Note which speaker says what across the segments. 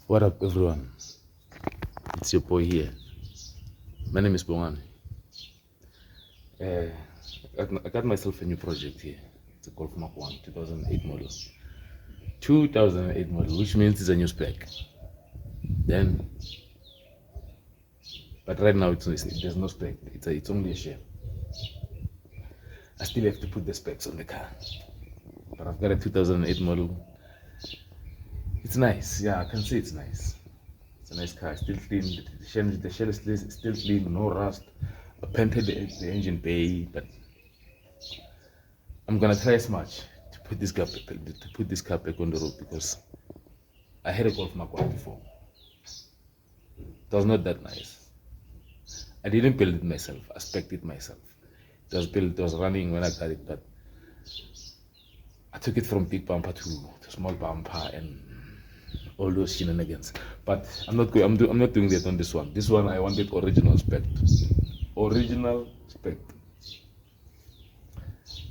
Speaker 1: What up, everyone? It's your boy here. My name is Bongani. I got myself a new project here. It's a Golf Mark 1 2008 model. 2008 model, which means it's a new spec. But right now there's no spec. It's only a shell. I still have to put the specs on the car. But I've got a 2008 model. It's nice. Yeah, I can say it's nice. It's a nice car, still clean. The shell is still clean, no rust. I painted the engine bay, but I'm gonna try as much to put this car back on the road, because I had a Golf Mark 1 before. It was not that nice. I didn't build it myself. I spec'd it myself. It was built. It was running when I got it, but I took it from big bumper to small bumper and all those shenanigans. But I'm not doing that on this one. This one I wanted original spec. Original spec.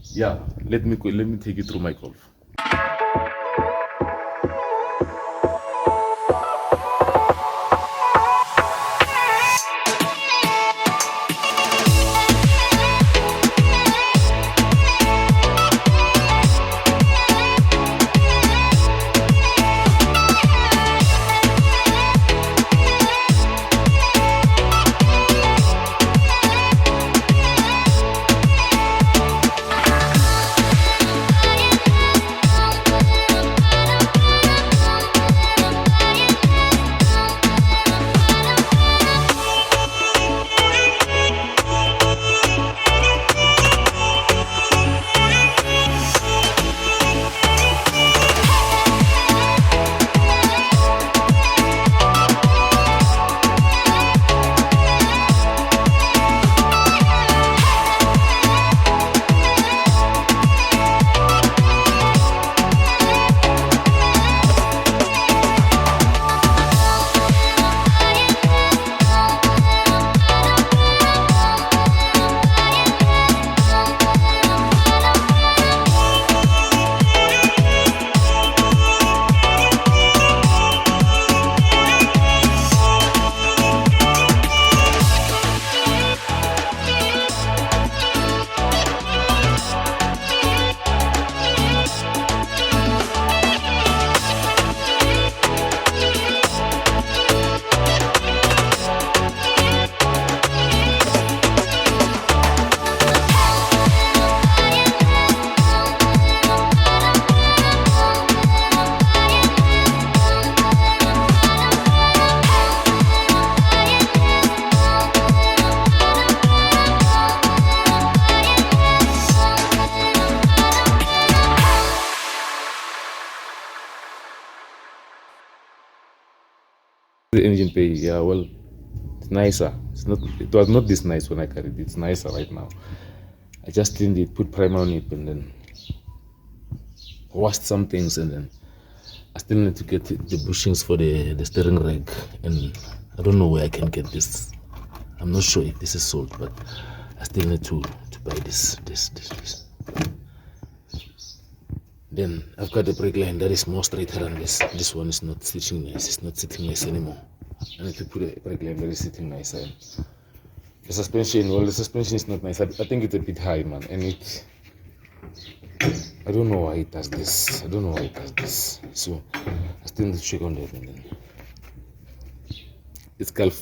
Speaker 1: Yeah, let me take you through my Golf. The engine bay, yeah, well, it's nicer. It was not this nice when I got it. It's nicer right now. I just cleaned it, put primer on it, and then washed some things, and then I still need to get the bushings for the steering rack, and I don't know where I can get this. I'm not sure if this is sold, but I still need to buy this. Then I've got the brake line that is more straighter than this. This one is not sitting nice. It's not sitting nice anymore. I need to put a brake line that is sitting nicer. The suspension is not nice. I think it's a bit high, man. And I don't know why it does this. So I still need to check on that. And then it's got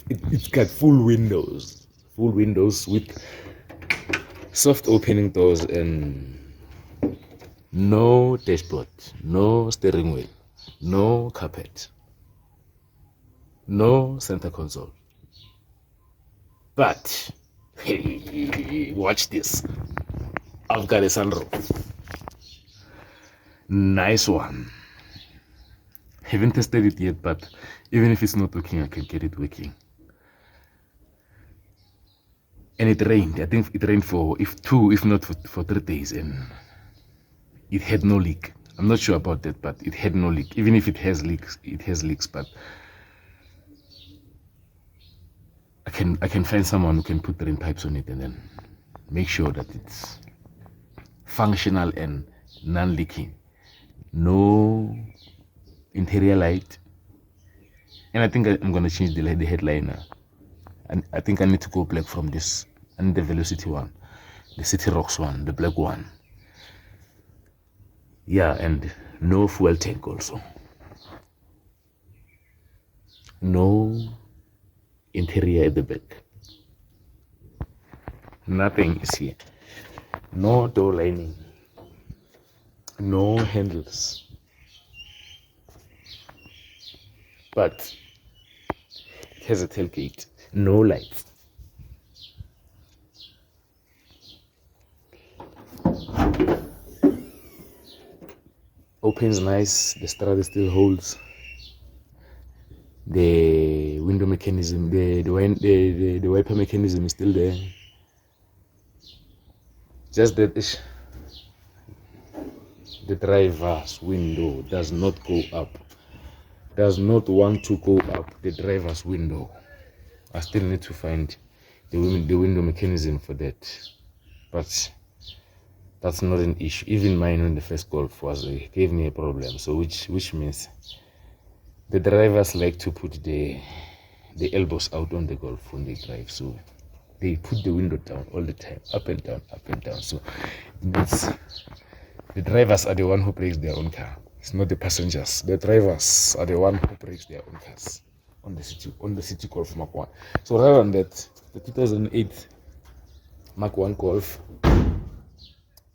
Speaker 1: full windows with soft opening doors, and no dashboard, no steering wheel, no carpet, no center console. But hey, watch this. I've got a sunroof. Nice one. Haven't tested it yet, but even if it's not working, I can get it working. And it rained. I think it rained for if not for 3 days, and it had no leak. I'm not sure about that, but it had no leak. Even if it has leaks, but I can find someone who can put drain pipes on it and then make sure that it's functional and non-leaking. No interior light, And I think I'm gonna change the headliner. And I think I need to go black from this. And the Velocity one, the City Rocks one, the black one. Yeah, and no fuel tank also. No interior at the back. Nothing is here. No door lining. No handles. But it has a tailgate. No lights. Opens nice. The strata still holds. The window mechanism, the wiper mechanism is still there. Just that the driver's window does not go up. Does not want to go up. The driver's window. I still need to find the window mechanism for that. But that's not an issue. Even mine when the first Golf gave me a problem. So which means the drivers like to put the elbows out on the Golf when they drive. So they put the window down all the time, up and down, up and down. So it means the drivers are the one who breaks their own car. It's not the passengers. The drivers are the one who breaks their own cars on the Citi Golf Mark 1. So rather than that, the 2008 Mark 1 Golf,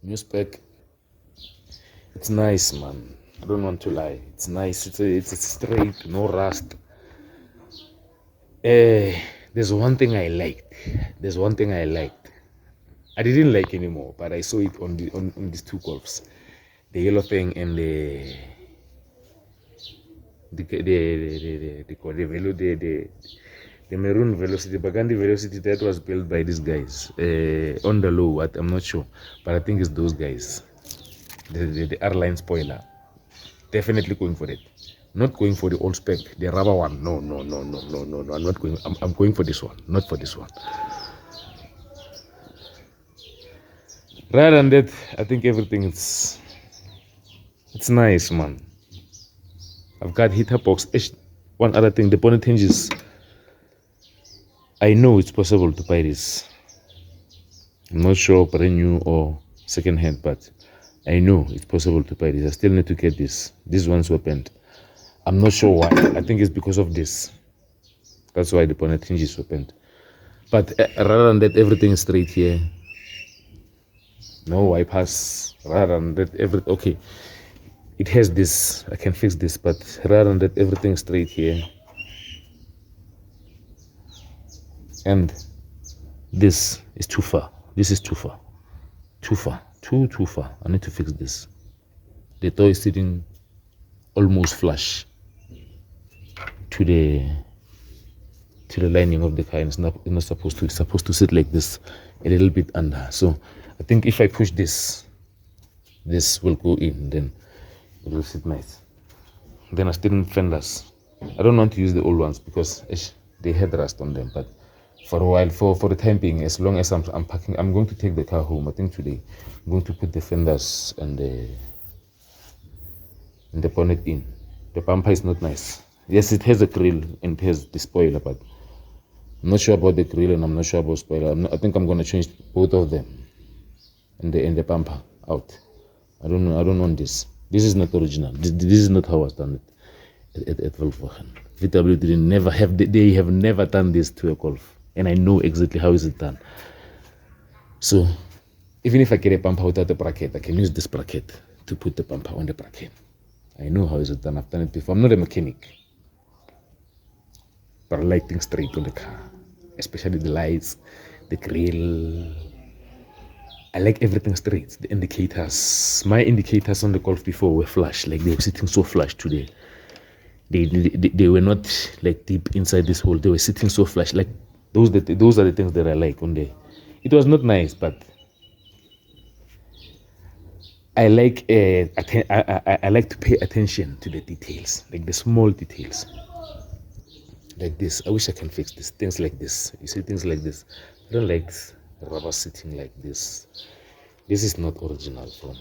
Speaker 1: new spec, it's nice, man. I don't want to lie. It's nice. It's straight, no rust. There's one thing I liked. I didn't like anymore, but I saw it on these two Golfs, the yellow thing and the maroon Velocity, Burgundy Velocity that was built by these guys on the low. I'm not sure, but I think it's those guys. The R-line spoiler. Definitely going for it. Not going for the old spec, the rubber one. No. I'm not going. I'm going for this one, not for this one. Rather than that, I think everything it's nice, man. I've got heater box. One other thing, the bonnet hinges. I know it's possible to buy this. I'm not sure brand new or second hand, but I know it's possible to buy this. I still need to get this. These ones were bent. I'm not sure why. I think it's because of this. That's why the bonnet hinges were bent. But rather than that, everything is straight here. No wipers. Rather than that, okay. It has this. I can fix this, but rather than that, everything is straight here. And this is too far. This is too far. Too far. Too far. I need to fix this. The door is sitting almost flush to the lining of the car, and it's not supposed to. It's supposed to sit like this, a little bit under. So I think if I push this will go in, then it will sit nice. Then I still need fenders. I don't want to use the old ones because they had rust on them, but for a while, for the time being, as long as I'm packing, I'm going to take the car home. I think today I'm going to put the fenders and the bonnet in. The bumper is not nice. Yes, it has a grill and it has the spoiler, but I'm not sure about the grill and I'm not sure about spoiler. I think I'm going to change both of them and the bumper out. I don't know. I don't want this. This is not original. This is not how I done it at Volkswagen. VW they have never done this to a Golf, and I know exactly how is it done. So even if I get a bumper without the bracket, I can use this bracket to put the bumper on the bracket. I know how is it done. I've done it before. I'm not a mechanic, but I like things straight on the car, especially the lights, the grill. I like everything straight. The indicators. My indicators on the Golf before were flush, like they were sitting so flush today. They were not like deep inside this hole. They were sitting so flush. Like those are the things that I like on there. It was not nice, but I like I like to pay attention to the details, like the small details. Like this. I wish I can fix this. Things like this. You see things like this. I don't like rubber sitting like this. This is not original from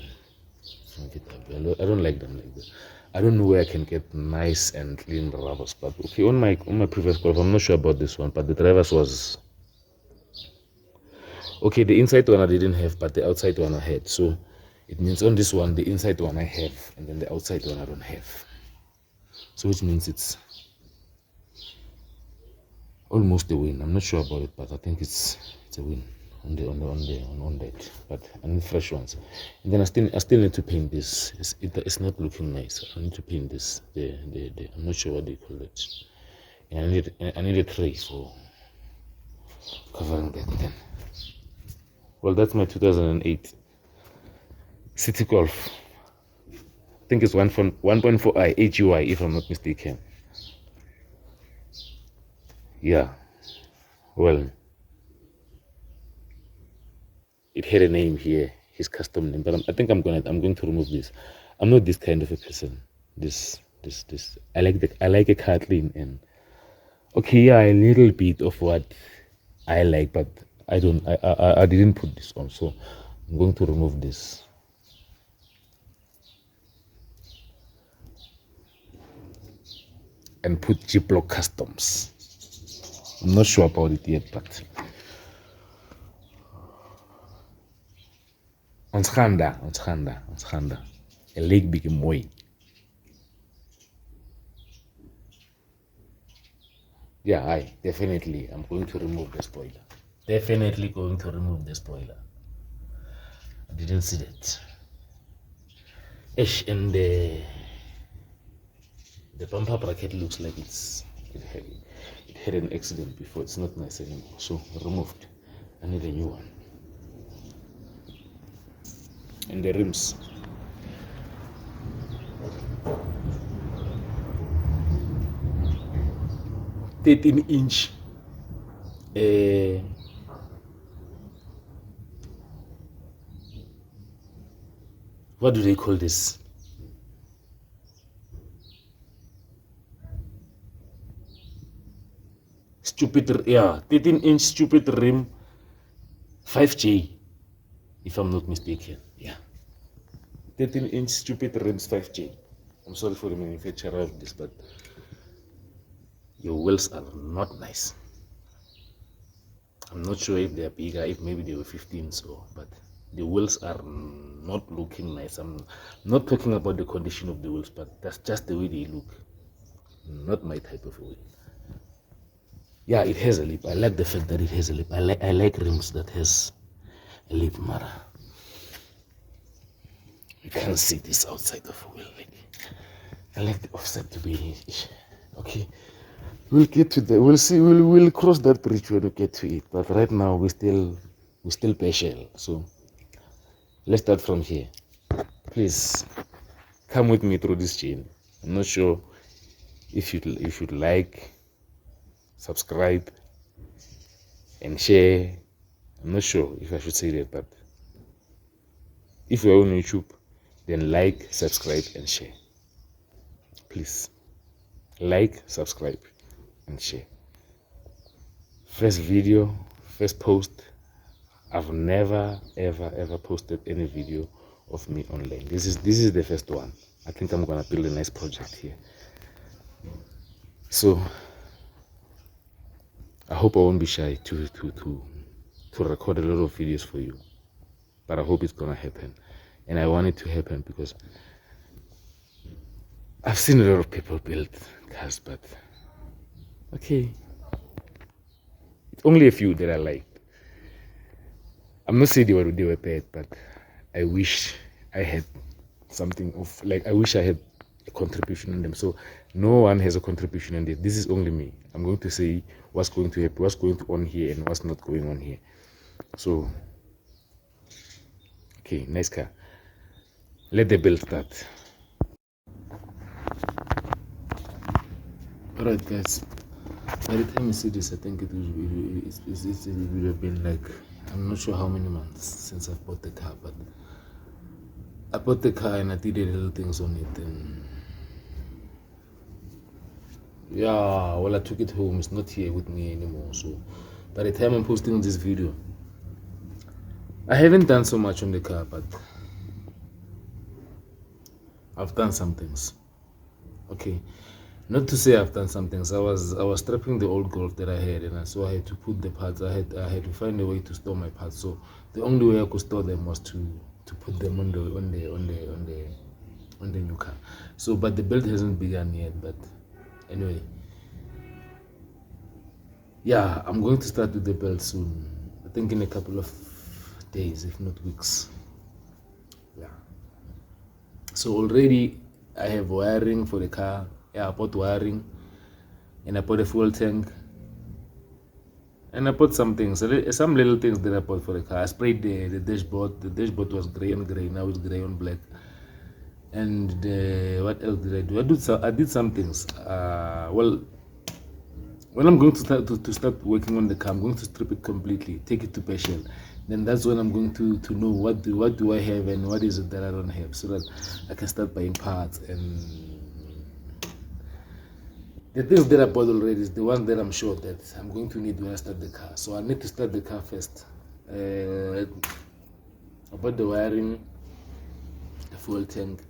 Speaker 1: VW. I don't like them like this. I don't know where I can get nice and clean rubbers, but okay, on my previous Golf, I'm not sure about this one, but the drivers was okay. The inside one I didn't have, but the outside one I had. So it means on this one, the inside one I have, and then the outside one I don't have. So which means it's almost a win. I'm not sure about it, but I think it's a win on that. But I need fresh ones. And then I still need to paint this. It's not looking nice. I need to paint this. I'm not sure what they call it. And I need a tray for covering that. Then. Well, that's my 2008 Citi Golf. I think it's 1.4i HUI if I'm not mistaken. Yeah. Well, it had a name here, his custom name, but I think I'm going to remove this. I'm not this kind of a person. This. I like a car clean and okay, yeah, a little bit of what I like, but I didn't put this on, so I'm going to remove this. And put G-Block Customs. I'm not sure about it yet, but ons gaan daar. A lake big mooi. Yeah, definitely I'm going to remove the spoiler. Definitely going to remove the spoiler. I didn't see that. And the bumper bracket looks like it had an accident before. It's not nice anymore, so removed. I need a new one. And the rims. "13-inch what do they call this? Stupid, yeah, 13-inch stupid rim, 5J, if I'm not mistaken. Yeah, 13-inch stupid rims, 5J. I'm sorry for the manufacturer of this, but your wheels are not nice. I'm not sure if they're bigger, if maybe they were 15, so, but the wheels are not looking nice. I'm not talking about the condition of the wheels, but that's just the way they look. Not my type of wheel. Yeah, it has a lip. I like the fact that it has a lip. I like rims that has a lip, Mara. You can't see this outside of a wheel. I like the offset to be okay. We'll get to that. We'll see. We'll cross that bridge when we get to it. But right now we still partial. So let's start from here. Please come with me through this chain. I'm not sure if you should like, subscribe, and share. I'm not sure if I should say that, but if you're on YouTube, then like, subscribe, and share. Please like, subscribe, and share. First video, first post. I've never ever posted any video of me online. This is the first one. I think I'm gonna build a nice project here. So I hope I won't be shy to record a lot of videos for you. But I hope it's gonna happen. And I want it to happen because I've seen a lot of people build cars, but okay. It's only a few that I liked. I'm not saying they were bad, but I wish I had something of I wish I had a contribution in them. So no one has a contribution in this. This is only me. I'm going to say what's going to happen, what's going on here, and what's not going on here. So okay, nice car. Let the build start. Alright guys, by the time you see this, I think it would have been like, I'm not sure how many months since I've bought the car, but I bought the car and I did a little things on it, and yeah, well, I took it home. It's not here with me anymore. So by the time I'm posting this video, I haven't done so much on the car, but I've done some things. Okay, not to say I've done some things. I was scrapping the old Golf that I had, and so I had to put the parts. I had to find a way to store my parts. So the only way I could store them was to put them on the new car. So, but the build hasn't begun yet. But anyway, yeah, I'm going to start with the build soon. I think in a couple of days, if not weeks. Yeah. So already I have wiring for the car. Yeah, I bought wiring, and I bought a fuel tank, and I bought some things, some little things that I bought for the car. I sprayed the dashboard. The dashboard was gray on gray. Now it's gray on black. And what else did I do? I did some things. Well, when I'm going to start working on the car, I'm going to strip it completely, take it to partial. Then that's when I'm going to know what do I have and what is it that I don't have, so that I can start buying parts. And the things that I bought already is the ones that I'm sure that I'm going to need when I start the car. So I need to start the car first. I bought the wiring, the fuel tank.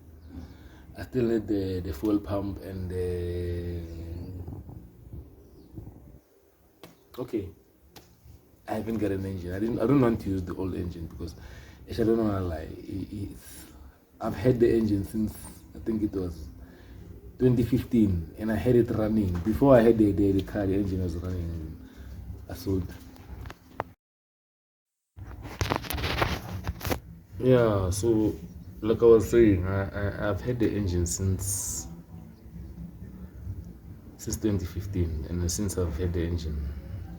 Speaker 1: I still need the fuel pump and okay. I haven't got an engine. I don't want to use the old engine because I don't want to lie. I've had the engine since I think it was 2015, and I had it running. Before I had the car, the engine was running. I sold. Yeah, so like I was saying, I've had the engine since 2015, and since I've had the engine,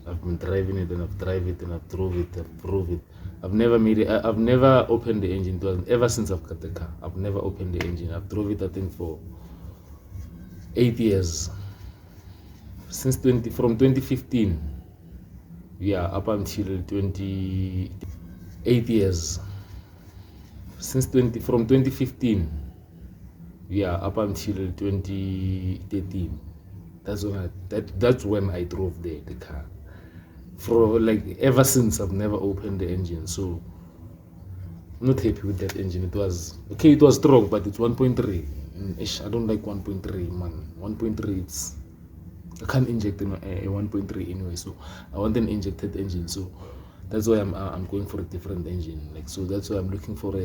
Speaker 1: I've been driving it, and I've driven it, and I've drove it, I've drove it. I've never made it. I've never opened the engine. Ever since I've got the car, I've never opened the engine. I've drove it, I think, for 8 years. From 2015, yeah, up until 8 years. From 2015, yeah, up until 2013. That's when I drove the car. For like ever since, I've never opened the engine. So I'm not happy with that engine. It was okay, it was strong, but it's 1.3. I don't like 1.3, man. 1.3, I can't inject a 1.3 anyway. So I want an injected engine. So that's why I'm going for a different engine. Like, so that's why I'm looking for a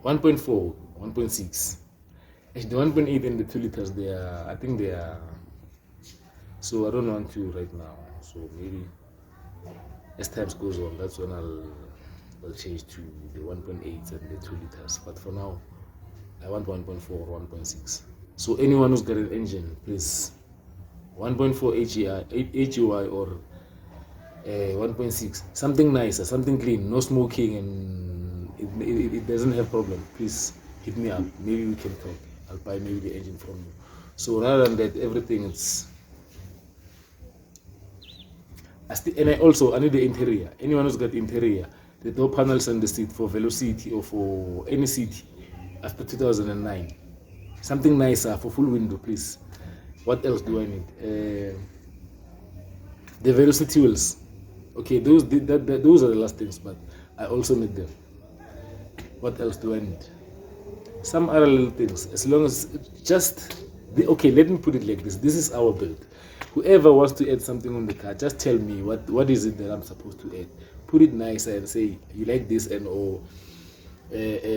Speaker 1: 1.4, 1.6. Actually, the 1.8 and the 2 liters, I think they are. So I don't want to right now. So maybe as time goes on, that's when I'll change to the 1.8 and the 2 liters. But for now, I want 1.4 or 1.6. So anyone who's got an engine, please, 1.4 HEI or 1.6, something nicer, something clean, no smoking, and it doesn't have problem. Please hit me up. Maybe we can talk. I'll buy maybe the engine from you. So rather than that, everything it's. And I need the interior. Anyone who's got interior, the door panels and the seat for Velocity or for any Citi after 2009, something nicer for full window, please. What else do I need? The Velocity wheels. Okay, those are the last things, but I also need them. What else do I need? Some other little things. As long as just okay, let me put it like this. This is our build. Whoever wants to add something on the car, just tell me what is it that I'm supposed to add. Put it nicer and say you like this, and or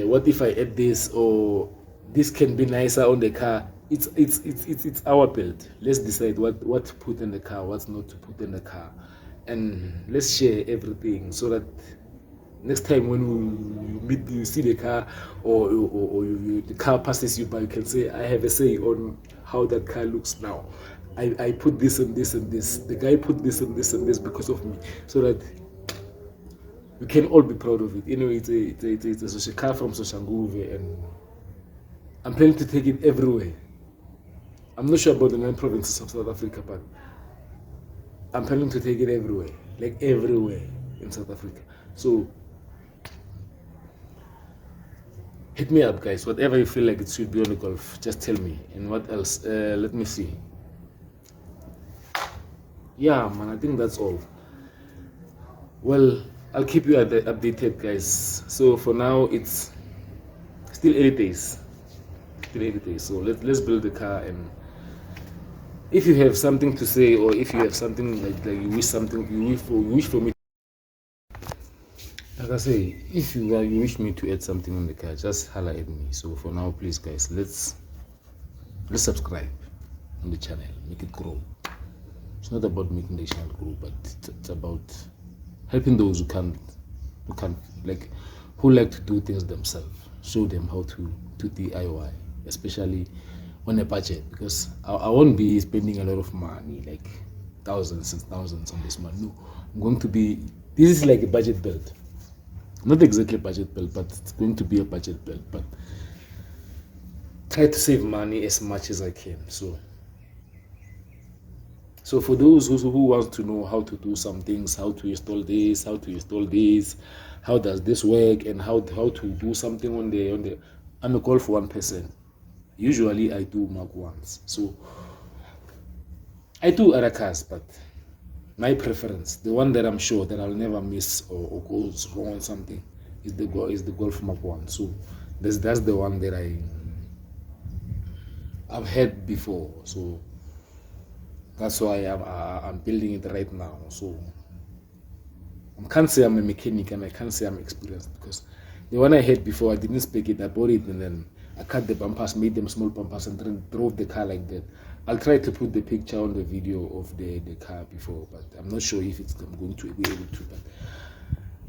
Speaker 1: what if I add this, or this can be nicer on the car. It's our build. Let's decide what to put in the car, what's not to put in the car, and let's share everything so that next time when you see the car, or the car passes you by, you can say, I have a say on how that car looks now. I put this and this and this. The guy put this and this and this because of me, so that we can all be proud of it. Anyway, it's a car from Soshanguve, and I'm planning to take it everywhere. I'm not sure about the 9 provinces of South Africa, but I'm planning to take it everywhere, like everywhere in South Africa. So hit me up, guys. Whatever you feel like it should be on the Golf, just tell me. And what else? Let me see. Yeah, man, I think that's all. Well, I'll keep you updated, guys. So for now, it's still 80 days. Still 80 days. So let's build the car. And if you have something to say, or if you have something like you wish for me, like I say, if you wish me to add something on the car, just holler at me. So for now, please guys, let's subscribe on the channel, make it grow. It's not about making the channel grow, but it's about helping those who like to do things themselves. Show them how to DIY, especially on a budget, because I won't be spending a lot of money, like thousands and thousands on this one. No, I'm going to be, this is like a budget build. Not exactly a budget build, but it's going to be a budget build, but try to save money as much as I can. So for those who want to know how to do some things, how to install this, how does this work, and how to do something on the I'm a Golf 1 person. Usually I do Mark 1s. So I do other cars, but my preference, the one that I'm sure that I'll never miss or goes wrong on something, is the Golf Mark 1. So that's the one that I've had before. So that's why I'm building it right now. So I can't say I'm a mechanic and I can't say I'm experienced, because the one I had before, I didn't spec it. I bought it and then I cut the bumpers, made them small bumpers, and then drove the car like that. I'll try to put the picture on the video of the car before, but I'm not sure if I'm going to be able to. But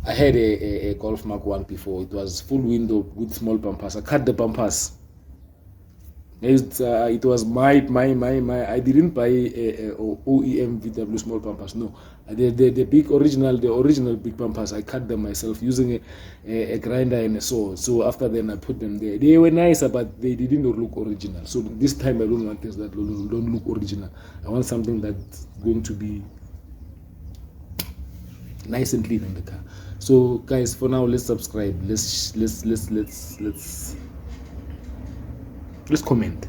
Speaker 1: I had a Golf Mark 1 before. It was full window with small bumpers. I cut the bumpers. It was my I didn't buy a OEM VW small bumpers. No, the original big bumpers, I cut them myself using a grinder and a saw. So after then I put them there. They were nicer, but they didn't look original. So this time I don't want things that don't look original. I want something that's going to be nice and clean in the car. So guys, for now, let's subscribe. Let's comment.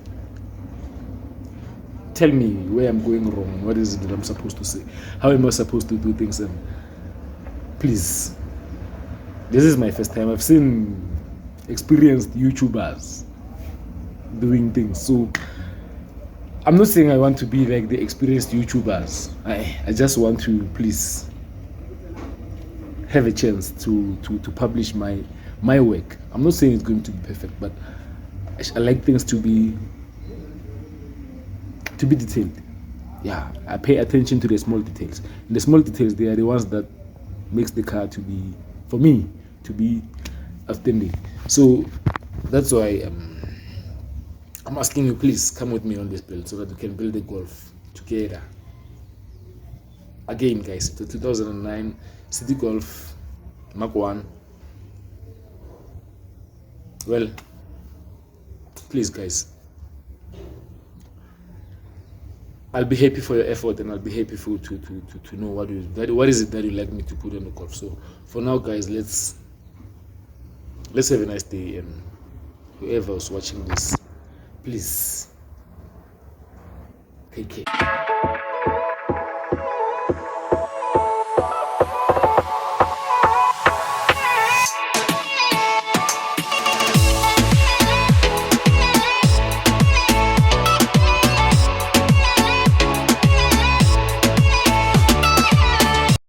Speaker 1: Tell me where I'm going wrong. What is it that I'm supposed to say? How am I supposed to do things? And please, this is my first time. I've seen experienced YouTubers doing things. So I'm not saying I want to be like the experienced YouTubers. I just want to please have a chance to publish my work. I'm not saying it's going to be perfect, but I like things to be detailed. Yeah, I pay attention to the small details. And the small details, they are the ones that makes the car to be, for me, to be outstanding. So that's why I'm asking you, please come with me on this build so that we can build a Golf together. Again, guys, the 2009 Citi Golf Mark 1. Well, please guys, I'll be happy for your effort, and I'll be happy for to know what is it that you like me to put on the Golf. So for now guys, let's have a nice day, and whoever is watching this, please take care.